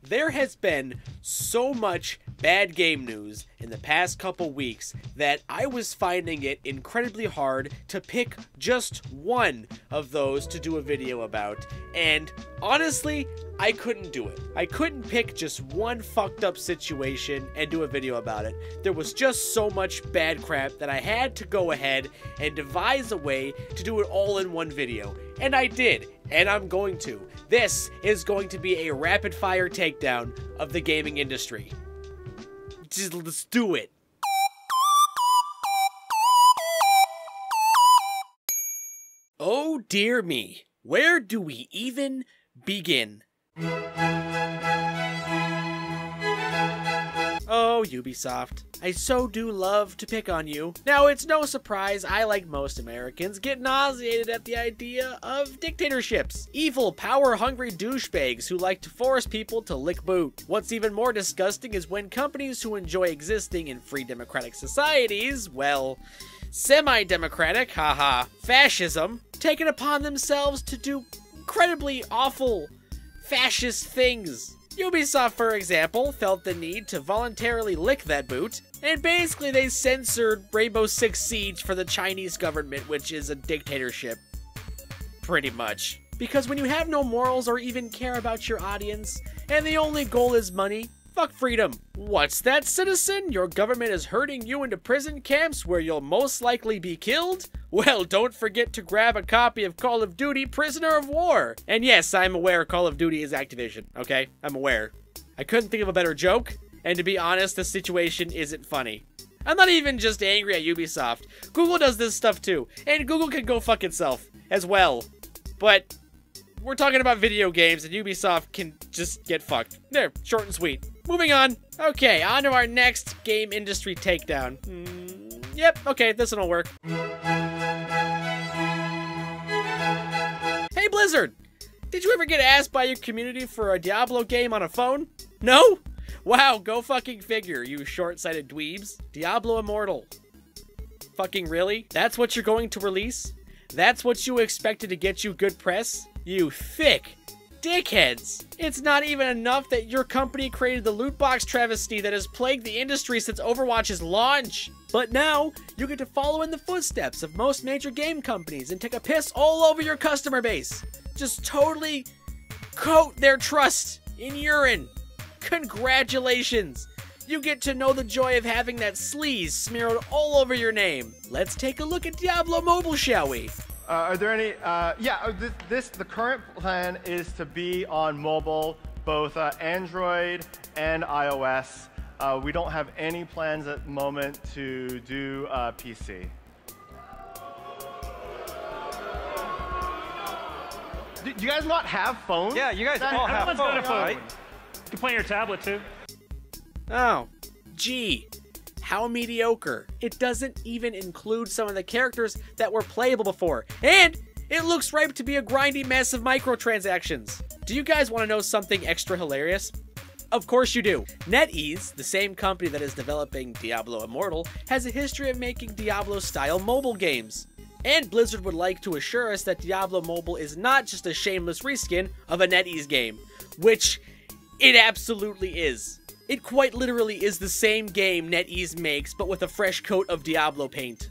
There has been so much bad game news in the past couple weeks that I was finding it incredibly hard to pick just one of those to do a video about, and honestly, I couldn't do it. I couldn't pick just one fucked up situation and do a video about it. There was just so much bad crap that I had to go ahead and devise a way to do it all in one video, and I did, and I'm going to. This is going to be a rapid-fire takedown of the gaming industry. Just let's do it. Oh dear me, where do we even begin? Oh, Ubisoft, I so do love to pick on you. Now, it's no surprise I, like most Americans, get nauseated at the idea of dictatorships. Evil, power-hungry douchebags who like to force people to lick boot. What's even more disgusting is when companies who enjoy existing in free democratic societies, well, semi-democratic, haha, fascism, take it upon themselves to do incredibly awful fascist things. Ubisoft, for example, felt the need to voluntarily lick that boot, and basically they censored Rainbow Six Siege for the Chinese government, which is a dictatorship. Pretty much. Because when you have no morals or even care about your audience, and the only goal is money, fuck freedom. What's that, citizen? Your government is herding you into prison camps where you'll most likely be killed? Well, don't forget to grab a copy of Call of Duty Prisoner of War. And yes, I'm aware Call of Duty is Activision, okay? I'm aware. I couldn't think of a better joke, and to be honest, the situation isn't funny. I'm not even just angry at Ubisoft. Google does this stuff too, and Google can go fuck itself as well. But we're talking about video games, and Ubisoft can just get fucked. There, short and sweet. Moving on. Okay, on to our next game industry takedown. Yep, okay, this one'll work. Hey Blizzard! Did you ever get asked by your community for a Diablo game on a phone? No? Wow, go fucking figure, you short-sighted dweebs. Diablo Immortal. Fucking really? That's what you're going to release? That's what you expected to get you good press? You thick dickheads! It's not even enough that your company created the loot box travesty that has plagued the industry since Overwatch's launch. But now, you get to follow in the footsteps of most major game companies and take a piss all over your customer base. Just totally coat their trust in urine. Congratulations! You get to know the joy of having that sleaze smeared all over your name. Let's take a look at Diablo Mobile, shall we? Are there any, the current plan is to be on mobile, both Android and iOS. We don't have any plans at the moment to do PC. Do you guys not have phones? Yeah, you guys all have phones, right? You can play on your tablet too. Oh, gee. How mediocre. It doesn't even include some of the characters that were playable before. And it looks ripe to be a grindy mess of microtransactions. Do you guys want to know something extra hilarious? Of course you do. NetEase, the same company that is developing Diablo Immortal, has a history of making Diablo-style mobile games. And Blizzard would like to assure us that Diablo Mobile is not just a shameless reskin of a NetEase game, which it absolutely is. It quite literally is the same game NetEase makes, but with a fresh coat of Diablo paint.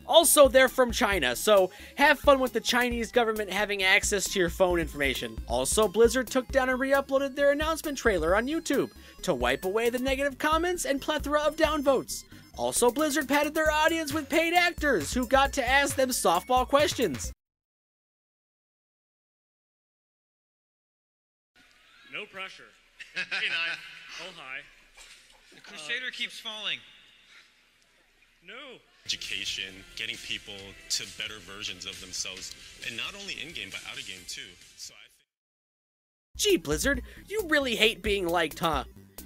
Also, they're from China, so have fun with the Chinese government having access to your phone information. Also, Blizzard took down and re-uploaded their announcement trailer on YouTube to wipe away the negative comments and plethora of downvotes. Also, Blizzard padded their audience with paid actors who got to ask them softball questions. No pressure. Hey, nine. Oh, hi. The Crusader keeps falling. No. Education, getting people to better versions of themselves, and not only in-game, but out-of-game too. So I think... Gee, Blizzard, you really hate being liked, huh?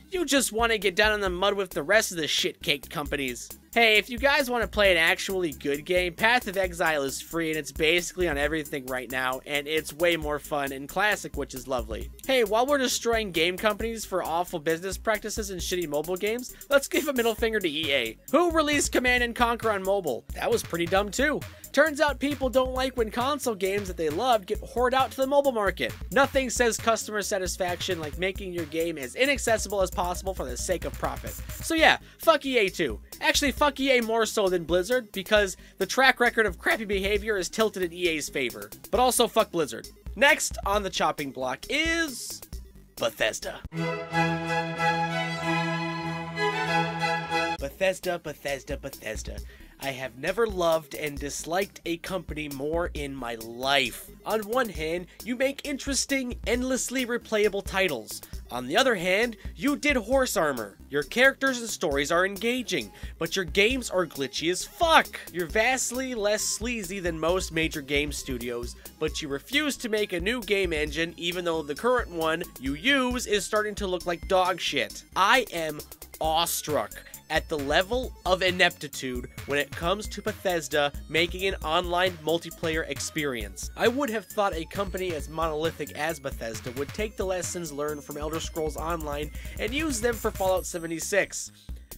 You just want to get down in the mud with the rest of the shit-caked companies. Hey, if you guys want to play an actually good game, Path of Exile is free and it's basically on everything right now, and it's way more fun and classic, which is lovely. Hey, while we're destroying game companies for awful business practices and shitty mobile games, let's give a middle finger to EA. Who released Command & Conquer on mobile? That was pretty dumb too. Turns out people don't like when console games that they loved get hoarded out to the mobile market. Nothing says customer satisfaction like making your game as inaccessible as possible for the sake of profit. So yeah, fuck EA too. Actually, fuck EA more so than Blizzard, because the track record of crappy behavior is tilted in EA's favor. But also fuck Blizzard. Next on the chopping block is Bethesda. Bethesda. I have never loved and disliked a company more in my life. On one hand, you make interesting, endlessly replayable titles. On the other hand, you did horse armor. Your characters and stories are engaging, but your games are glitchy as fuck. You're vastly less sleazy than most major game studios, but you refuse to make a new game engine even though the current one you use is starting to look like dog shit. I am awestruck at the level of ineptitude when it comes to Bethesda making an online multiplayer experience. I would have thought a company as monolithic as Bethesda would take the lessons learned from Elder Scrolls Online and use them for Fallout 76.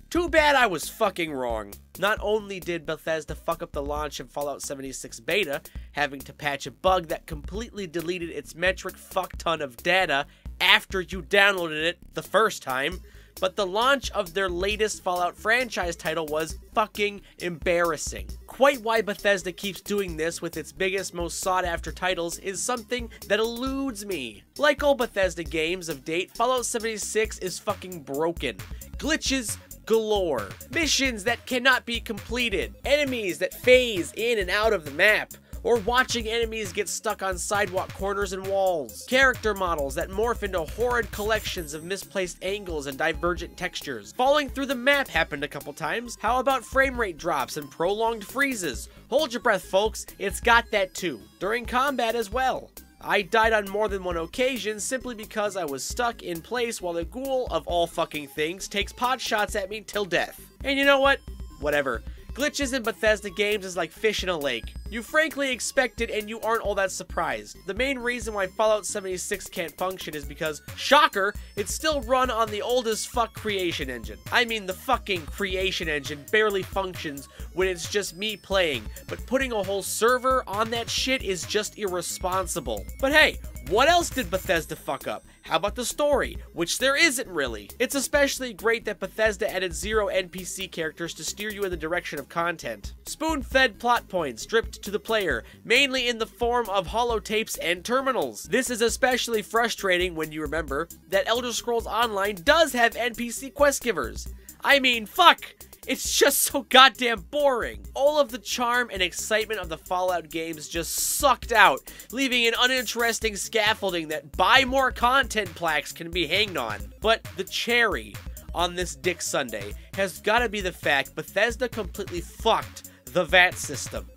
Too bad I was fucking wrong. Not only did Bethesda fuck up the launch of Fallout 76 beta, having to patch a bug that completely deleted its metric fuck ton of data after you downloaded it the first time, but the launch of their latest Fallout franchise title was fucking embarrassing. Quite why Bethesda keeps doing this with its biggest, most sought-after titles is something that eludes me. Like all Bethesda games of date, Fallout 76 is fucking broken. Glitches galore. Missions that cannot be completed. Enemies that phase in and out of the map. Or watching enemies get stuck on sidewalk corners and walls. Character models that morph into horrid collections of misplaced angles and divergent textures. Falling through the map happened a couple times. How about frame rate drops and prolonged freezes? Hold your breath, folks, it's got that too. During combat as well. I died on more than one occasion simply because I was stuck in place while the ghoul, of all fucking things, takes pot shots at me till death. And you know what? Whatever. Glitches in Bethesda games is like fish in a lake. You frankly expect it and you aren't all that surprised. The main reason why Fallout 76 can't function is because, shocker, it's still run on the oldest fuck creation engine. I mean, the fucking creation engine barely functions when it's just me playing, but putting a whole server on that shit is just irresponsible. But hey, what else did Bethesda fuck up? How about the story? Which there isn't really. It's especially great that Bethesda added 0 NPC characters to steer you in the direction of content. Spoon-fed plot points dripped to the player, mainly in the form of holotapes and terminals. This is especially frustrating when you remember that Elder Scrolls Online does have NPC quest givers. I mean, fuck! It's just so goddamn boring. All of the charm and excitement of the Fallout games just sucked out, leaving an uninteresting scaffolding that buy more content plaques can be hanged on. But the cherry on this Dick Sunday has gotta be the fact Bethesda completely fucked the VAT system.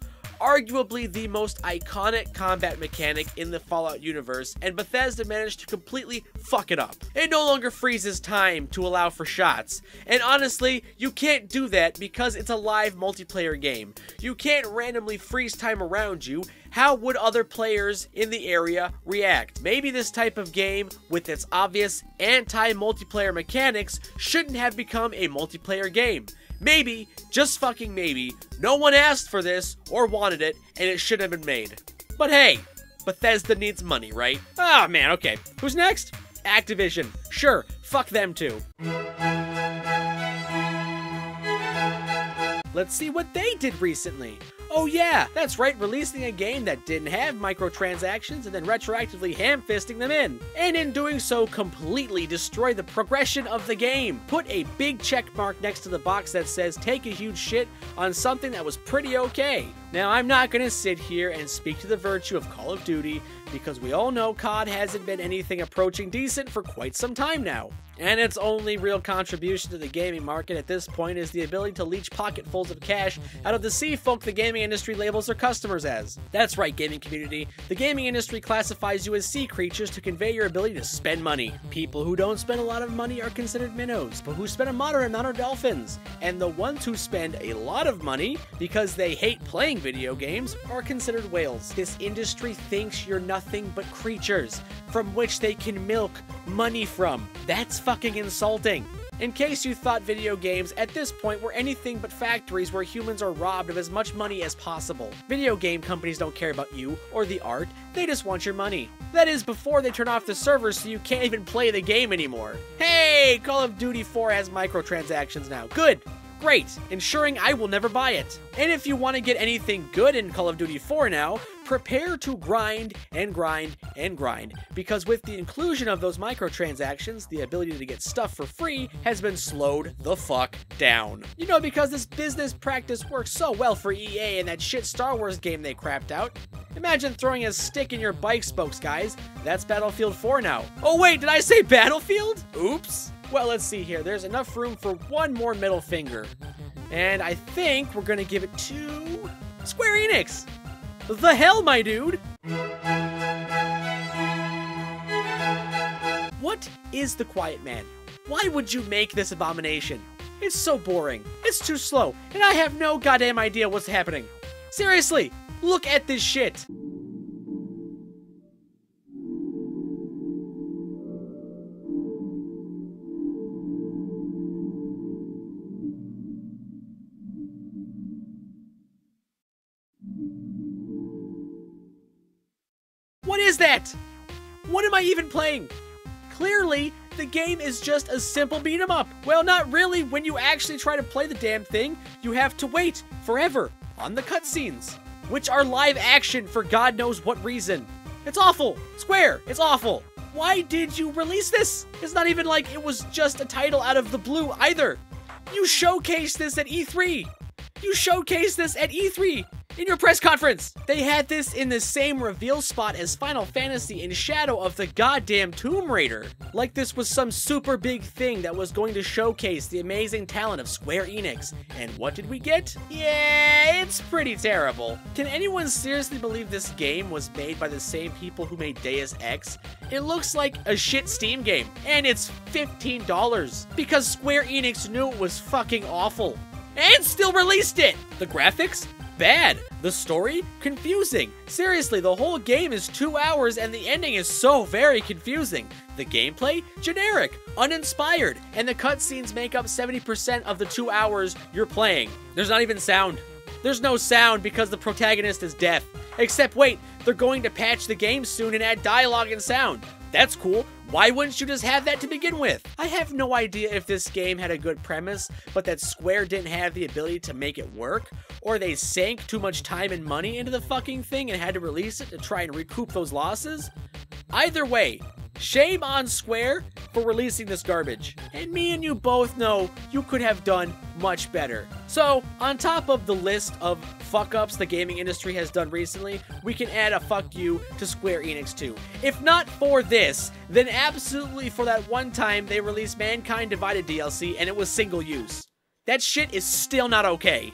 Arguably the most iconic combat mechanic in the Fallout universe, and Bethesda managed to completely fuck it up. It no longer freezes time to allow for shots, and honestly, you can't do that because it's a live multiplayer game. You can't randomly freeze time around you. How would other players in the area react? Maybe this type of game, with its obvious anti-multiplayer mechanics, shouldn't have become a multiplayer game. Maybe, just fucking maybe, no one asked for this or wanted it, and it should have been made. But hey, Bethesda needs money, right? Ah, man, okay. Who's next? Activision. Sure, fuck them too. Let's see what they did recently. Oh yeah, that's right, releasing a game that didn't have microtransactions and then retroactively ham-fisting them in. And in doing so, completely destroy the progression of the game. Put a big check mark next to the box that says take a huge shit on something that was pretty okay. Now, I'm not going to sit here and speak to the virtue of Call of Duty, because we all know COD hasn't been anything approaching decent for quite some time now. And its only real contribution to the gaming market at this point is the ability to leech pocketfuls of cash out of the sea folk the gaming industry labels their customers as. That's right, gaming community. The gaming industry classifies you as sea creatures to convey your ability to spend money. People who don't spend a lot of money are considered minnows, but who spend a moderate amount are dolphins. And the ones who spend a lot of money because they hate playing video games are considered whales. This industry thinks you're nothing but creatures from which they can milk money from. That's fucking insulting. In case you thought video games at this point were anything but factories where humans are robbed of as much money as possible. Video game companies don't care about you or the art, they just want your money. That is before they turn off the servers so you can't even play the game anymore. Hey, Call of Duty 4 has microtransactions now. Good. Great, ensuring I will never buy it. And if you want to get anything good in Call of Duty 4 now, prepare to grind and grind and grind, because with the inclusion of those microtransactions, the ability to get stuff for free has been slowed the fuck down. You know, because this business practice works so well for EA and that shit Star Wars game they crapped out. Imagine throwing a stick in your bike spokes, guys. That's Battlefield 4 now. Oh wait, did I say Battlefield? Oops. Well, let's see here. There's enough room for one more middle finger. And I think we're gonna give it to Square Enix. The hell, my dude? What is The Quiet Man? Why would you make this abomination? It's so boring. It's too slow. And I have no goddamn idea what's happening. Seriously, look at this shit. What is that? What am I even playing? Clearly, the game is just a simple beat 'em up. Well, not really. When you actually try to play the damn thing, you have to wait forever on the cutscenes, which are live action for God knows what reason. It's awful. Square, it's awful. Why did you release this? It's not even like it was just a title out of the blue either. You showcased this at E3. You showcased this at E3. In your press conference! They had this in the same reveal spot as Final Fantasy in Shadow of the goddamn Tomb Raider. Like this was some super big thing that was going to showcase the amazing talent of Square Enix. And what did we get? Yeah, it's pretty terrible. Can anyone seriously believe this game was made by the same people who made Deus Ex? It looks like a shit Steam game, and it's $15 because Square Enix knew it was fucking awful and still released it. The graphics? Bad. The story? Confusing. Seriously, the whole game is 2 hours and the ending is so very confusing. The gameplay? Generic, uninspired, and the cutscenes make up 70% of the 2 hours you're playing. There's not even sound. There's no sound because the protagonist is deaf. Except wait, they're going to patch the game soon and add dialogue and sound. That's cool. Why wouldn't you just have that to begin with? I have no idea if this game had a good premise, but that Square didn't have the ability to make it work, or they sank too much time and money into the fucking thing and had to release it to try and recoup those losses. Either way, shame on Square for releasing this garbage. And me and you both know you could have done much better. So, on top of the list of fuck-ups the gaming industry has done recently, we can add a fuck you to Square Enix too. If not for this, then absolutely for that one time they released Mankind Divided DLC and it was single use. That shit is still not okay.